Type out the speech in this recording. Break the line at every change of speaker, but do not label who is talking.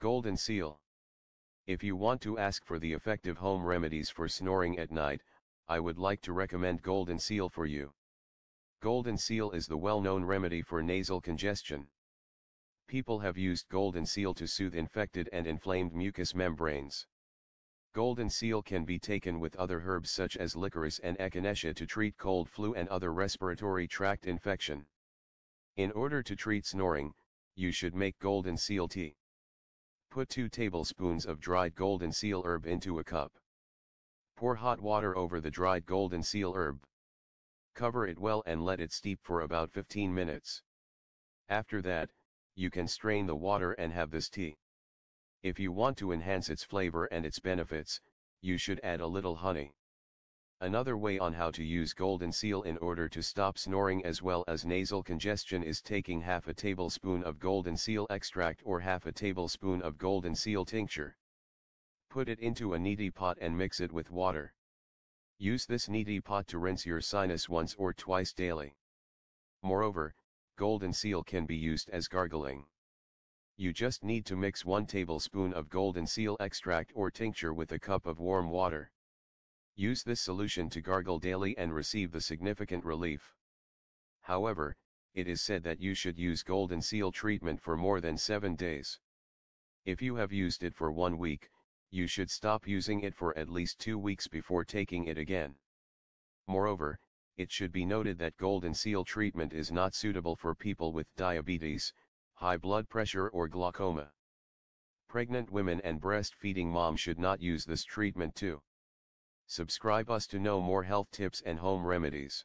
Golden Seal. If you want to ask for the effective home remedies for snoring at night, I would like to recommend Golden Seal for you. Golden Seal is the well-known remedy for nasal congestion. People have used Golden Seal to soothe infected and inflamed mucous membranes. Golden Seal can be taken with other herbs such as licorice and echinacea to treat cold, flu and other respiratory tract infection. In order to treat snoring, you should make Golden Seal tea. Put 2 tablespoons of dried Golden Seal herb into a cup. Pour hot water over the dried Golden Seal herb. Cover it well and let it steep for about 15 minutes. After that, you can strain the water and have this tea. If you want to enhance its flavor and its benefits, you should add a little honey. Another way on how to use Golden Seal in order to stop snoring as well as nasal congestion is taking half a tablespoon of Golden Seal extract or half a tablespoon of Golden Seal tincture. Put it into a neti pot and mix it with water. Use this neti pot to rinse your sinus once or twice daily. Moreover, Golden Seal can be used as gargling. You just need to mix 1 tablespoon of Golden Seal extract or tincture with a cup of warm water. Use this solution to gargle daily and receive the significant relief. However, it is said that you should use Golden Seal treatment for more than 7 days. If you have used it for 1 week, you should stop using it for at least 2 weeks before taking it again. Moreover, it should be noted that Golden Seal treatment is not suitable for people with diabetes, high blood pressure or glaucoma. Pregnant women and breastfeeding moms should not use this treatment too. Subscribe us to know more health tips and home remedies.